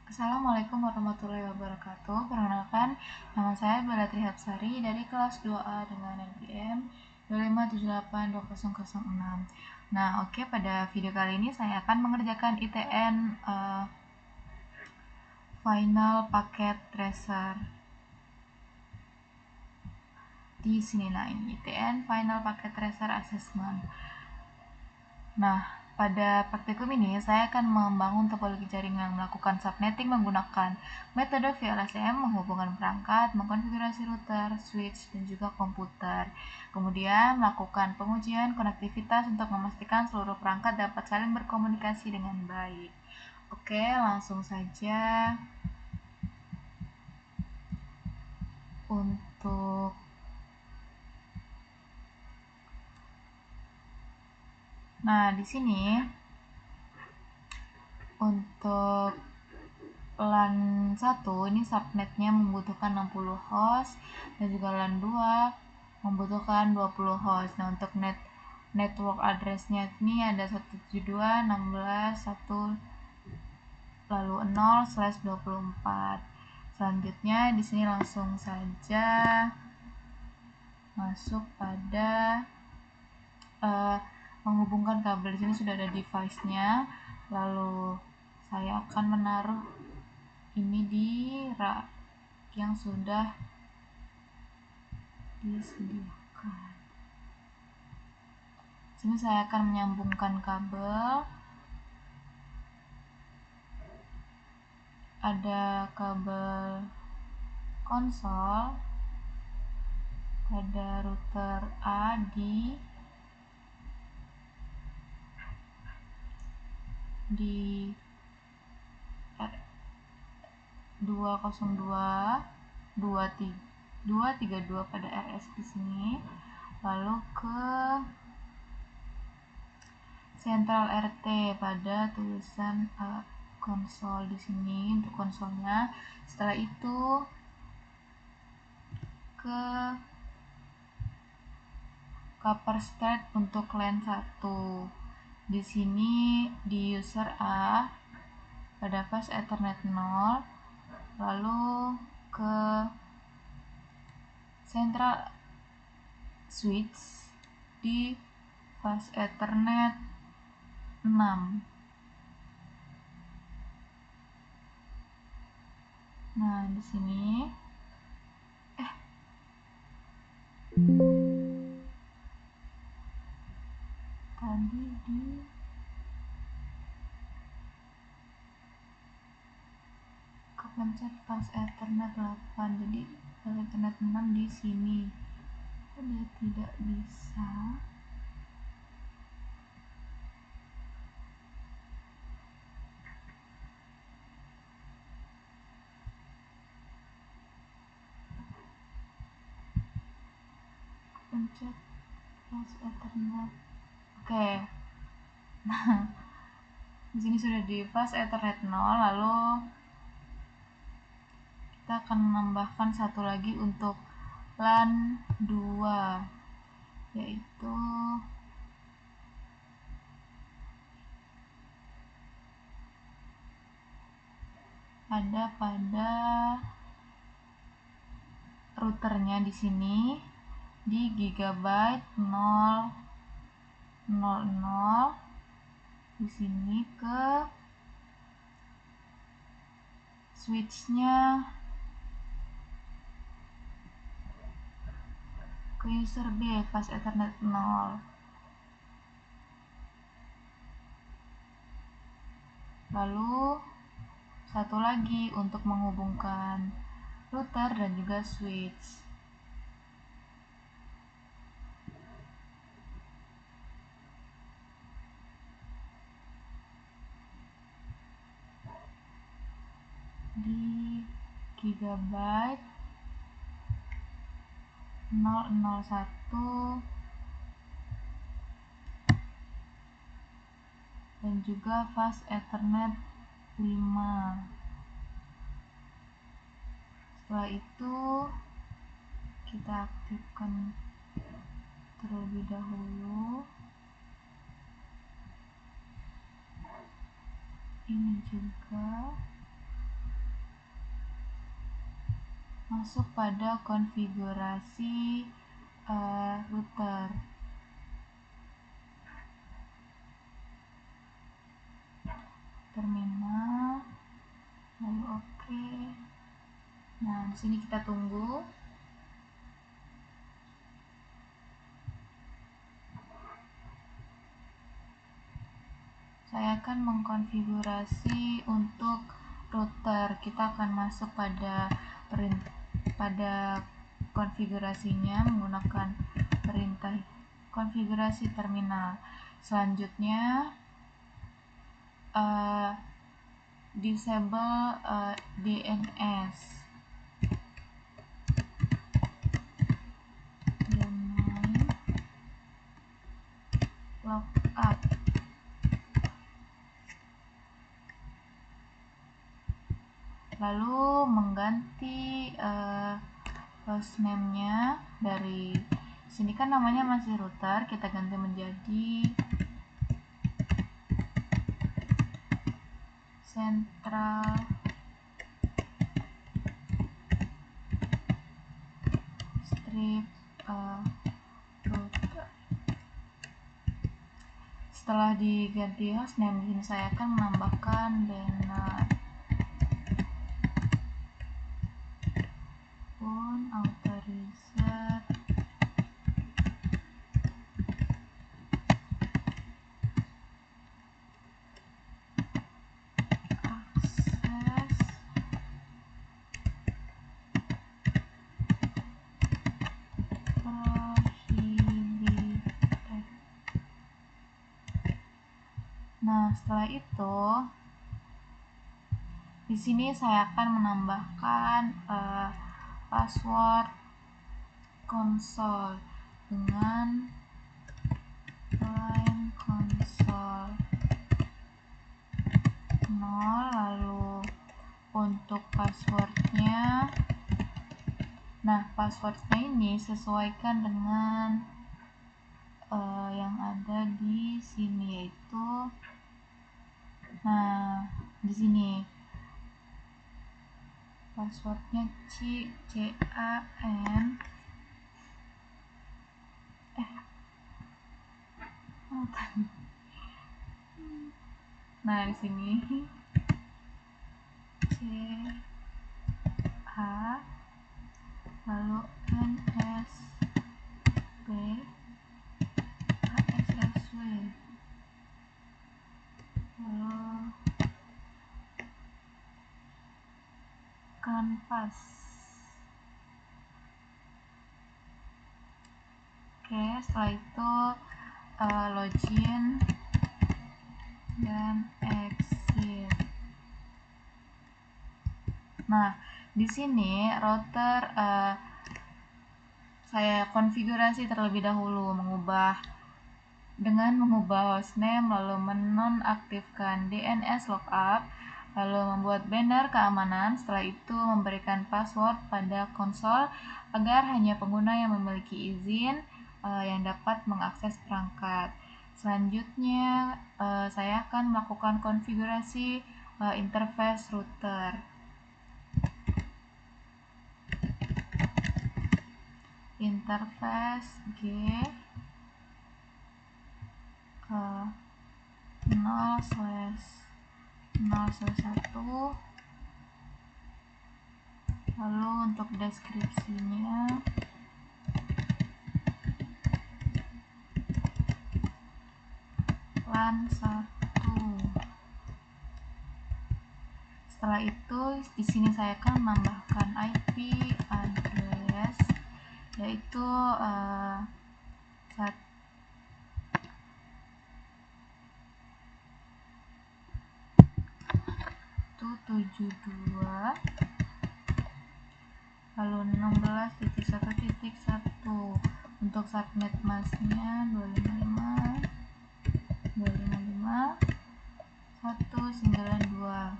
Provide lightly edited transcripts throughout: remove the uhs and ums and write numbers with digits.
Assalamualaikum warahmatullahi wabarakatuh. Perkenalkan, nama saya Bella Trihapsari dari kelas 2A dengan NPM 257820006. Nah, oke, pada video kali ini saya akan mengerjakan ITN Final Packet Tracer. Di sini ini ITN Final Packet Tracer Assessment. Nah, pada praktikum ini saya akan membangun topologi jaringan, melakukan subnetting menggunakan metode VLSM, menghubungkan perangkat, mengkonfigurasi router, switch, dan juga komputer. Kemudian melakukan pengujian konektivitas untuk memastikan seluruh perangkat dapat saling berkomunikasi dengan baik. Oke, langsung saja untuk di sini untuk LAN 1 ini subnetnya membutuhkan 60 host dan juga LAN 2 membutuhkan 20 host. Nah, untuk network address-nya ini ada 172.16.1 lalu 0/24. Selanjutnya di sini langsung saja masuk pada menghubungkan kabel. Di sini sudah ada device-nya. Lalu saya akan menaruh ini di rak yang sudah disediakan. Sini saya akan menyambungkan kabel. Ada kabel konsol pada router A di 232 pada RS di sini, lalu ke Central RT pada tulisan konsol di sini untuk konsolnya. Setelah itu ke copper start untuk LAN 1. Di sini di user A pada fast Ethernet 0, lalu ke central switch di fast Ethernet 6. Nah, di sini tadi di kepencet fast Ethernet 8, jadi fast Ethernet 6 di sini. Dia tidak bisa. Pencet fast Ethernet. Oke. Nah, di sini sudah di fast Ethernet 0, lalu kita akan menambahkan satu lagi untuk LAN 2, yaitu ada pada routernya di sini di gigabyte 000 di sini ke switchnya ke user B fast Ethernet 0. Lalu satu lagi untuk menghubungkan router dan juga switch. Di gigabyte 001 dan juga fast Ethernet 5. Setelah itu kita aktifkan terlebih dahulu. Ini juga masuk pada konfigurasi router. Terminal, lalu oke. Nah, di sini kita tunggu. Saya akan mengkonfigurasi untuk router. Kita akan masuk pada konfigurasinya menggunakan perintah konfigurasi terminal. Selanjutnya disable DNS domain lookup. Lalu mengganti hostname-nya dari sini kan namanya masih router, kita ganti menjadi central strip router. Setelah diganti hostname, ini saya akan menambahkan DNS authorized access prohibited. Nah, setelah itu di sini saya akan menambahkan password konsol dengan line konsol 0, lalu untuk passwordnya, nah passwordnya ini sesuaikan dengan yang ada di sini, yaitu nah di sini passwordnya CAN nah di sini CA lalu NSP ASSW lalu kanvas. Oke, setelah itu login dan exit. Nah, di sini router saya konfigurasi terlebih dahulu dengan mengubah hostname, lalu menonaktifkan DNS lookup, lalu membuat banner keamanan. Setelah itu memberikan password pada konsol agar hanya pengguna yang memiliki izin yang dapat mengakses perangkat. Selanjutnya saya akan melakukan konfigurasi interface router. Interface G 0/0/1. Lalu untuk deskripsinya LAN 1. Setelah itu di sini saya akan menambahkan IP address, yaitu 172 lalu 16.1.1. Untuk subnet masknya 255.192.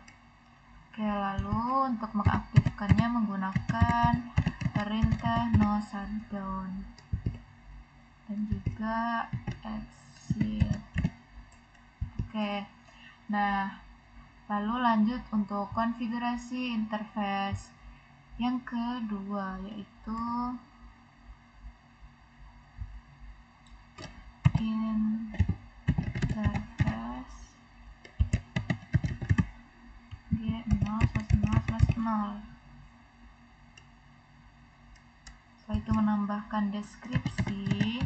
Oke, lalu untuk mengaktifkannya menggunakan perintah no shutdown dan juga exit. Oke, nah lalu lanjut untuk konfigurasi interface. Yang kedua yaitu interface G0/0/0. Setelah itu menambahkan deskripsi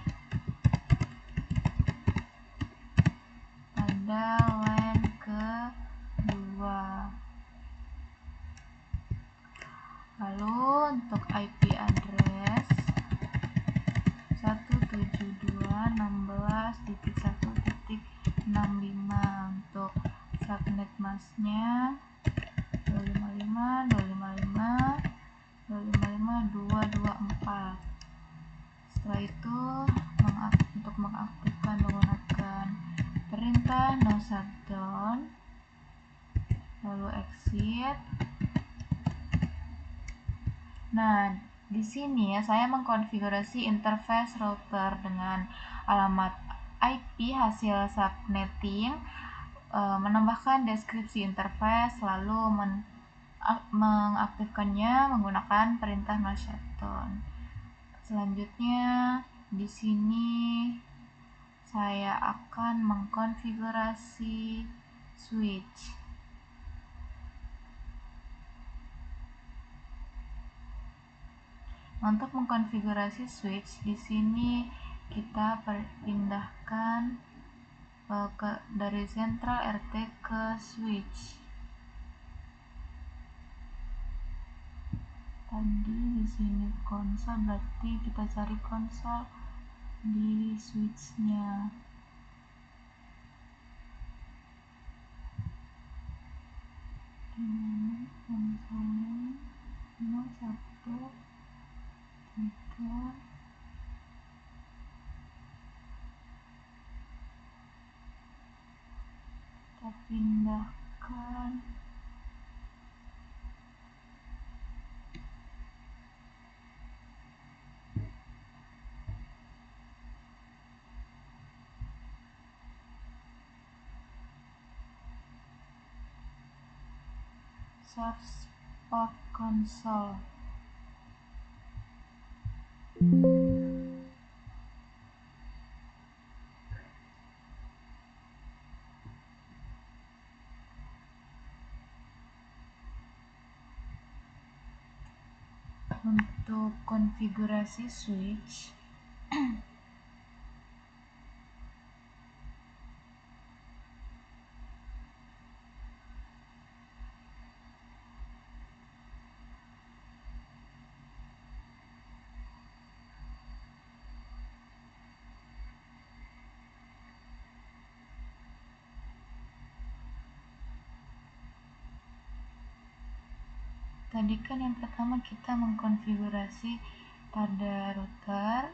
pada line kedua. Lalu untuk IP address 172.16.1.65 untuk subnet masknya 255.255.255.224. Setelah itu untuk mengaktifkan menggunakan perintah no shutdown, lalu exit. Nah, di sini ya saya mengkonfigurasi interface router dengan alamat IP hasil subnetting, menambahkan deskripsi interface, lalu mengaktifkannya menggunakan perintah no shutdown. Selanjutnya di sini saya akan mengkonfigurasi switch. Untuk mengkonfigurasi switch di sini kita pindahkan dari sentral RT ke switch. Tadi di sini konsol, berarti kita cari konsol di switch-nya. Dimana konsolnya? 01 3. Kita pindahkan source port console. Untuk konfigurasi switch, tadi kan yang pertama kita mengkonfigurasi pada router.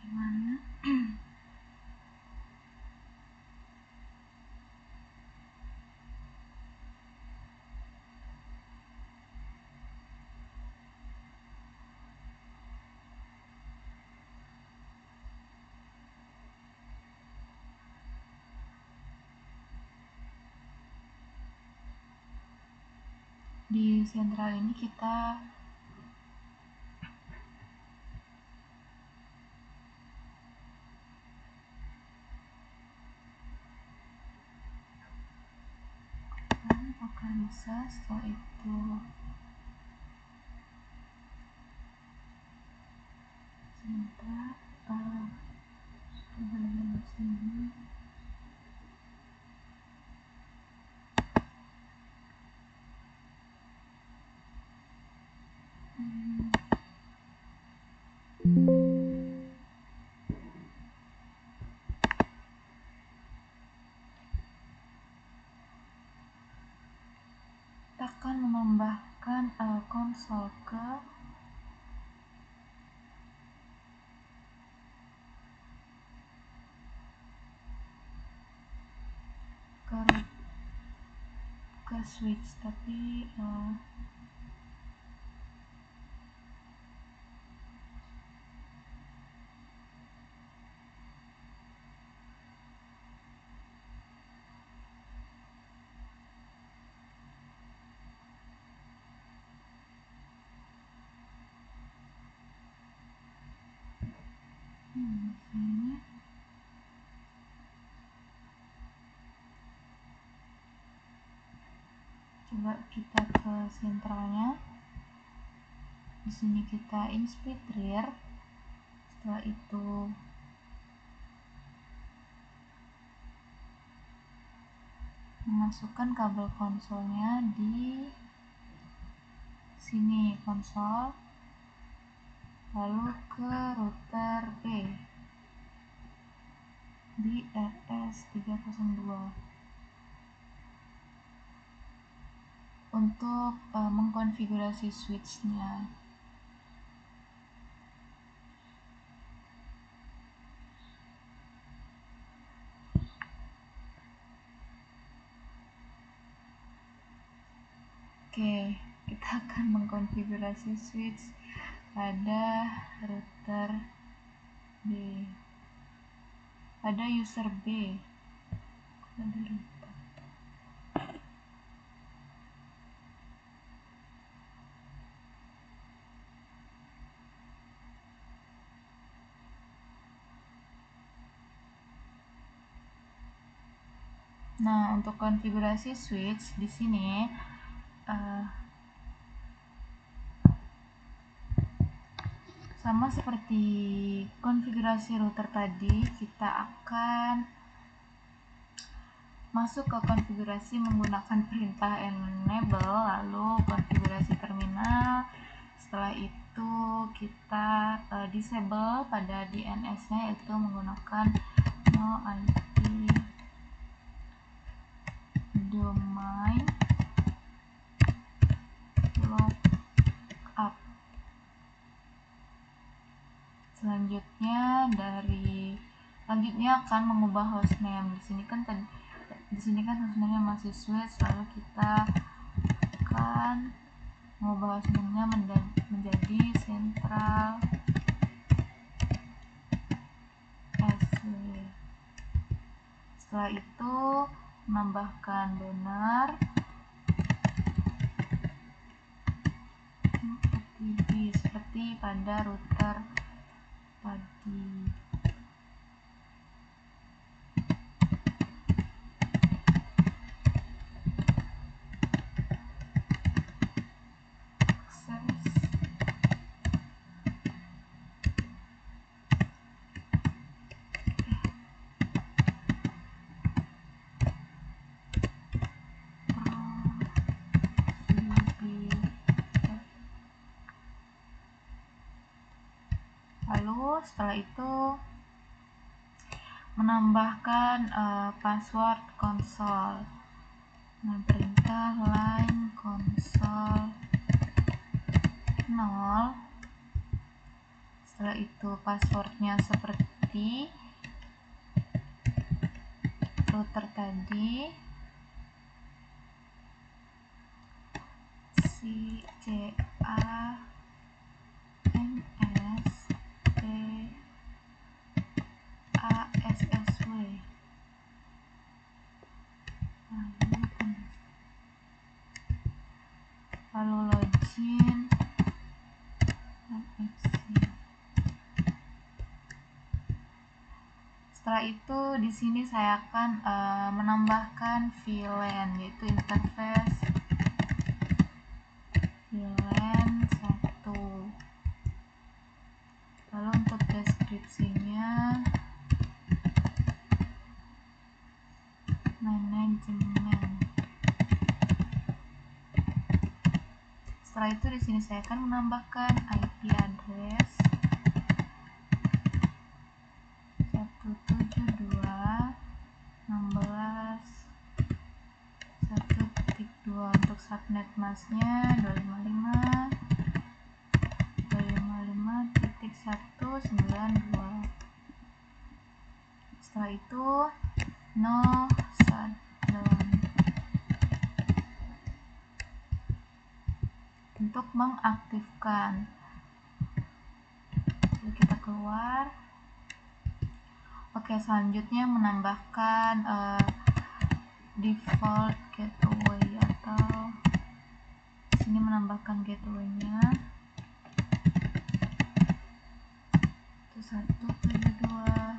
Gimana? Di sentral ini kita Bisa. Setelah itu sentra bagian sini. Kita akan menambahkan konsol ke switch, tapi sini. Coba kita ke sentralnya. Di sini kita inspect rear. Setelah itu memasukkan kabel konsolnya di sini konsol, lalu ke router B di RS302 untuk mengkonfigurasi switchnya. Oke, kita akan mengkonfigurasi switch pada router B, pada user B. Ada router. Nah, untuk konfigurasi switch di sini sama seperti konfigurasi router tadi, kita akan masuk ke konfigurasi menggunakan perintah enable, lalu konfigurasi terminal. Setelah itu kita disable pada DNS-nya, yaitu menggunakan no IP domain lookup. Selanjutnya akan mengubah hostname. Di sini kan hostname-nya masih switch, lalu kita akan mengubah hostname-nya menjadi central SW. Setelah itu menambahkan banner FTP seperti pada router tadi. Lalu setelah itu menambahkan password konsol dengan perintah line console 0. Setelah itu passwordnya seperti router tadi, lalu login Setelah itu di sini saya akan menambahkan VLAN, yaitu interface enkripsinya manajemen. Setelah itu di sini saya akan menambahkan IP address 172.16.1.2 untuk subnet masknya 255.192. Setelah itu no shutdown untuk mengaktifkan. Lalu kita keluar. Oke, selanjutnya menambahkan default gateway, atau di sini menambahkan gateway-nya itu 172.16.1.1.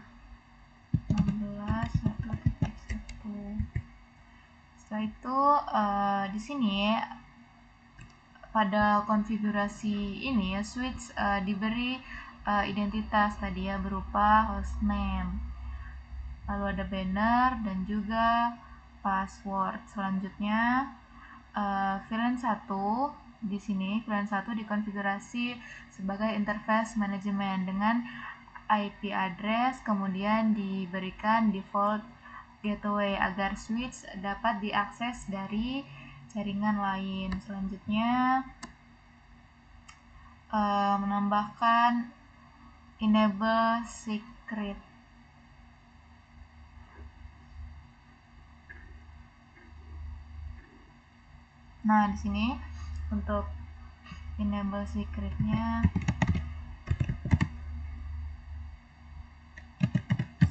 Setelah itu di sini pada konfigurasi ini switch diberi identitas tadi ya, berupa hostname, lalu ada banner dan juga password. Selanjutnya VLAN 1 di sini, VLAN 1 dikonfigurasi sebagai interface manajemen dengan IP address, kemudian diberikan default gateway agar switch dapat diakses dari jaringan lain. Selanjutnya menambahkan enable secret. Nah, di sini untuk enable secretnya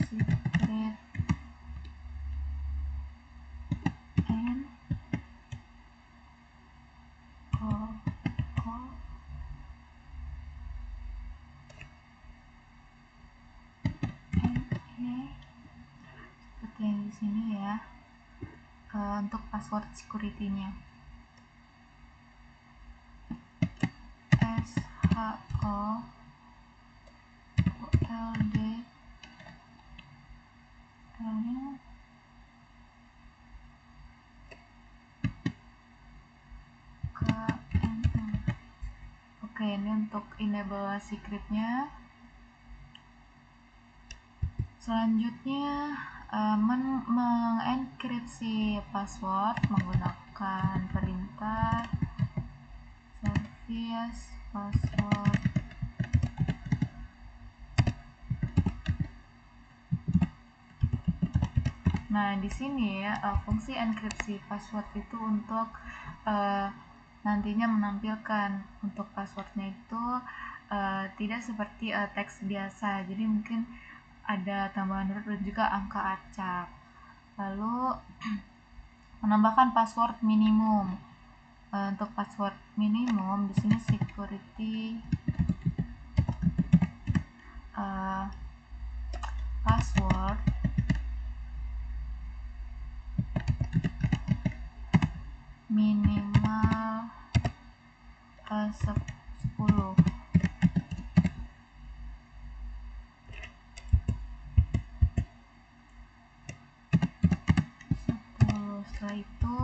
secret and call seperti yang di sini ya. Untuk password security-nya SHOLD L-nya KNM. Oke, ini untuk enable secretnya. Selanjutnya mengenkripsi password menggunakan perintah service password. Nah, di sini fungsi enkripsi password itu untuk nantinya menampilkan untuk passwordnya itu tidak seperti teks biasa, jadi mungkin ada tambahan huruf dan juga angka acak. Lalu menambahkan password minimum. Untuk password minimum di sini security password minimal 10. Setelah itu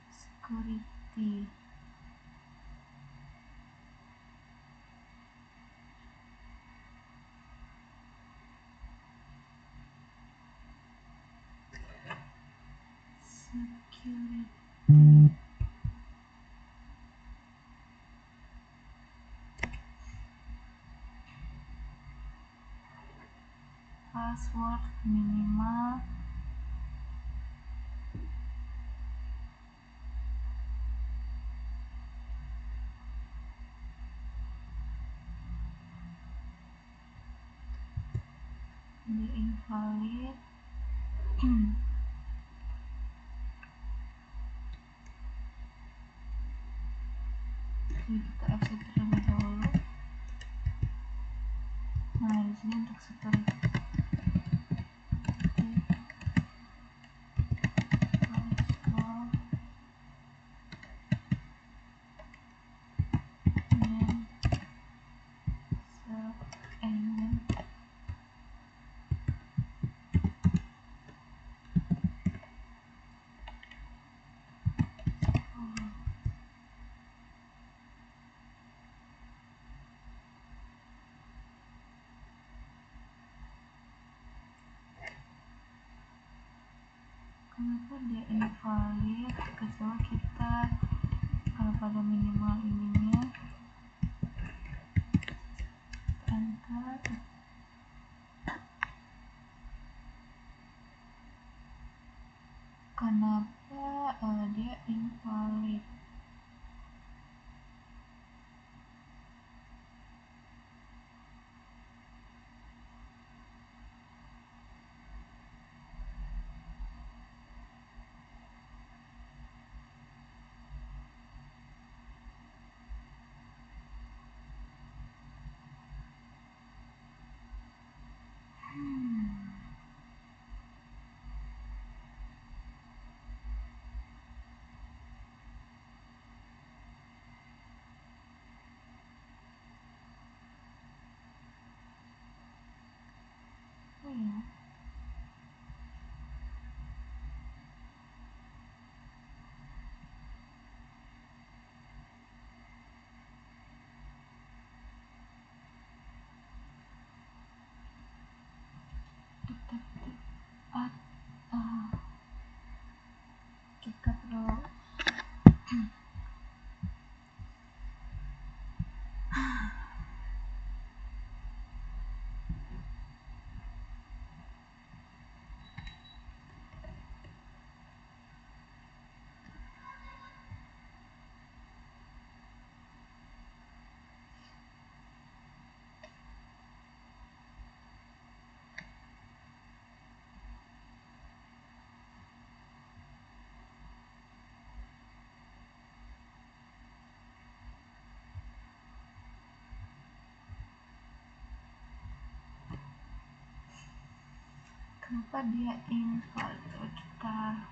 security password minimal di invalid. Jadi kita exit terlebih dahulu. Nah, di sini untuk security Kenapa dia invalid? Coba kita pada minimal ininya enter. Kenapa dia invalid? Oh ya. Kita perlu kenapa dia invalid? Kita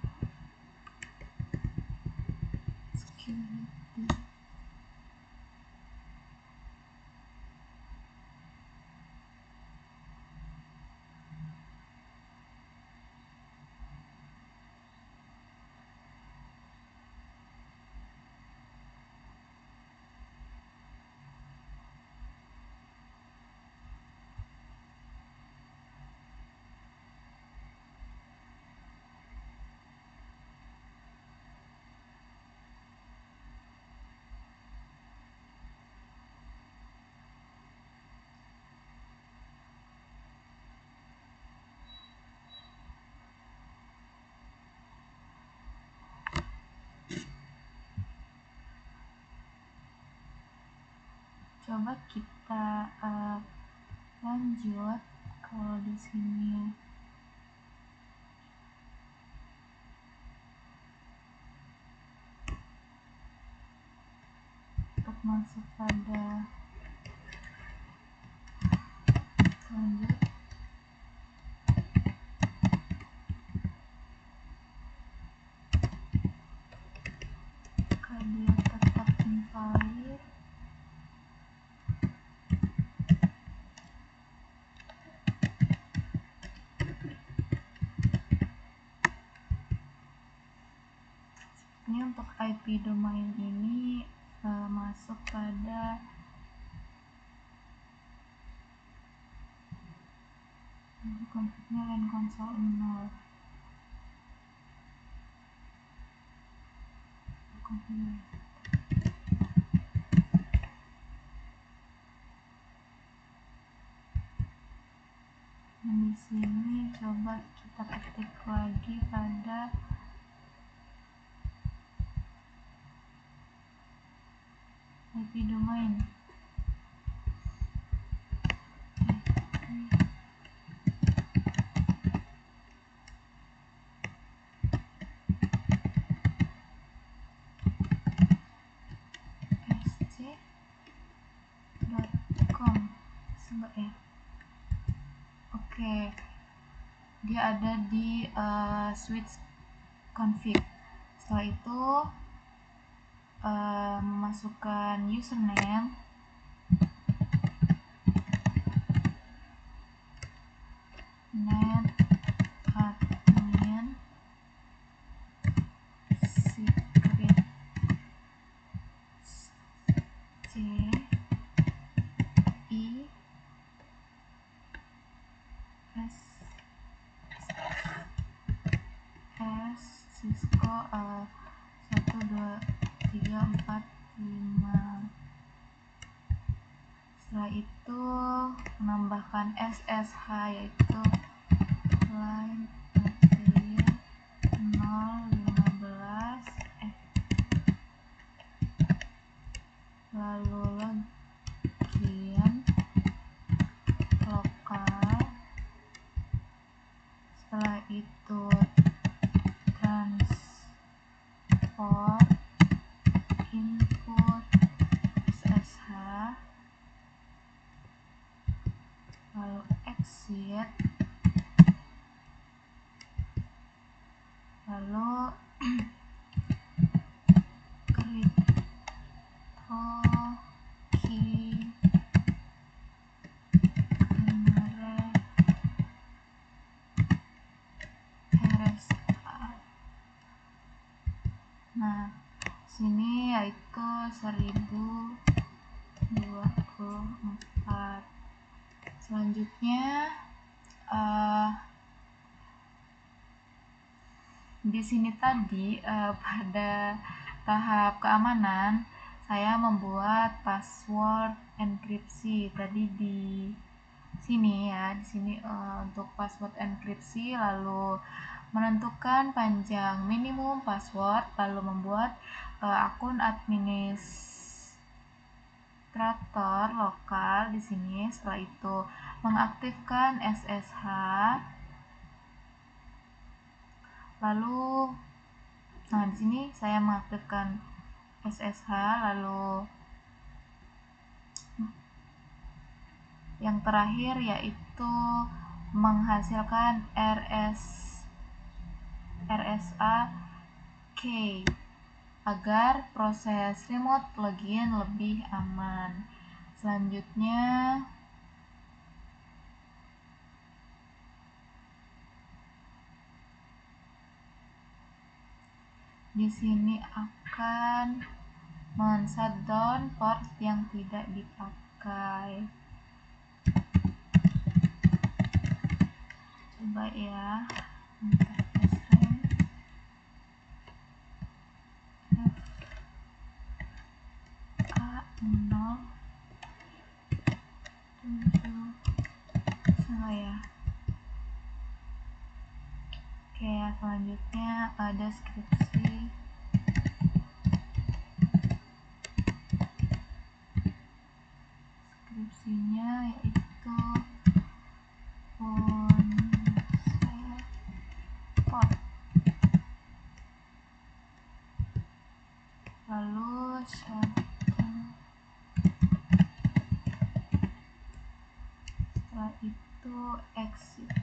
security. Coba kita lanjut. Kalau di sini untuk masuk pada lanjut, jika dia tetap invalid, ini untuk IP domain ini masuk pada konfignya LAN console 0. Nah, di sini coba kita ketik lagi pada IP domain. sc.com sebab ya. Oke, dia ada di switch config. Setelah itu memasukkan username, net admin secret c i s s 45. Setelah itu menambahkan SSH yaitu line akhir 015 lalu login lokal. Setelah itu transport input SSH lalu exit lalu crypto key RSA. Nah, sini yaitu 1024. Selanjutnya di sini tadi pada tahap keamanan saya membuat password enkripsi tadi di sini ya. Di sini untuk password enkripsi lalu menentukan panjang minimum password lalu membuat akun administrator lokal di sini. Setelah itu mengaktifkan SSH lalu di sini saya mengaktifkan SSH lalu yang terakhir yaitu menghasilkan RSA key agar proses remote login lebih aman. Selanjutnya di sini akan men-shutdown port yang tidak dipakai. Coba ya. FA0 7 salah ya. Oke, selanjutnya ada deskripsi. Deskripsinya yaitu port lalu setelah itu exit.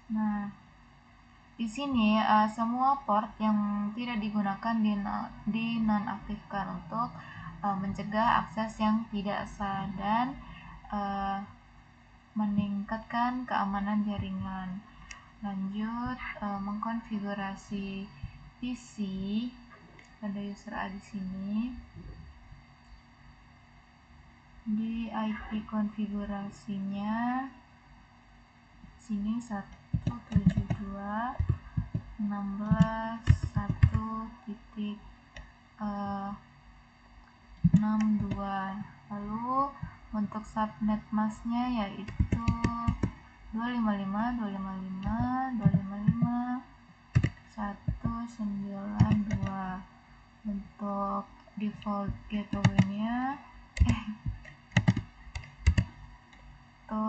Nah, di sini semua port yang tidak digunakan dinonaktifkan untuk mencegah akses yang tidak sah dan meningkatkan keamanan jaringan. Lanjut mengkonfigurasi PC pada user A di sini. Di IP konfigurasinya sini 172.16.1.62. Lalu untuk subnet masknya yaitu 255.255.255.192. Untuk default gateway-nya itu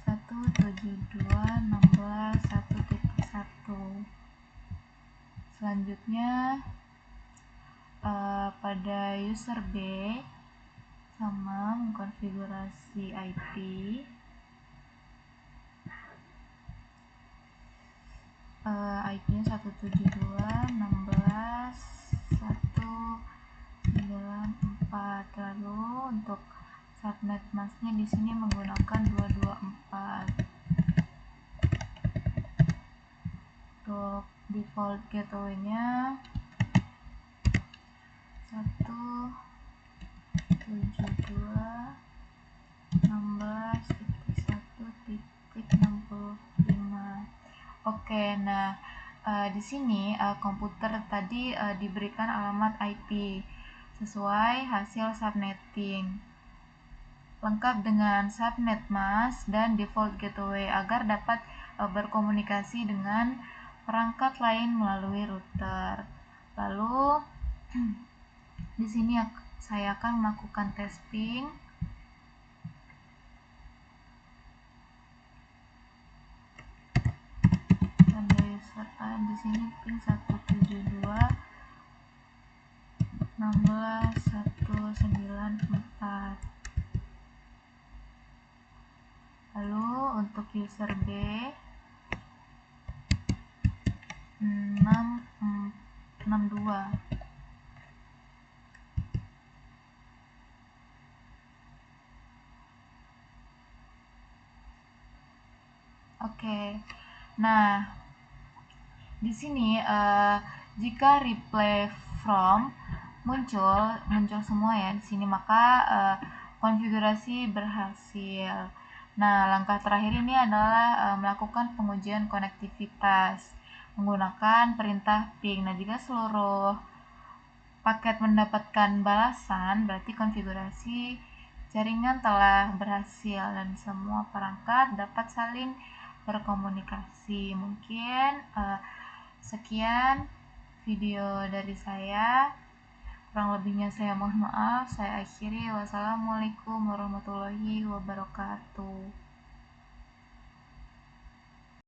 172.16.1.1. Selanjutnya pada user B sama mengkonfigurasi IP IP-nya 172.16.1.94. Lalu untuk subnet masknya di sini menggunakan 224. Untuk default gateway-nya 172.16.1.65. Oke, nah di sini komputer tadi diberikan alamat IP sesuai hasil subnetting, lengkap dengan subnet mask dan default gateway agar dapat berkomunikasi dengan perangkat lain melalui router. Lalu di sini saya akan melakukan testing. Di sini ping 172.16.194. Lalu untuk user B 662. Oke. Nah, di sini jika reply from muncul semua ya di sini, maka konfigurasi berhasil. Nah, langkah terakhir ini adalah melakukan pengujian konektivitas menggunakan perintah ping. Nah, jika seluruh paket mendapatkan balasan, berarti konfigurasi jaringan telah berhasil dan semua perangkat dapat saling berkomunikasi. Mungkin sekian video dari saya. Kurang lebihnya saya mohon maaf. Saya akhiri. Wassalamualaikum warahmatullahi wabarakatuh.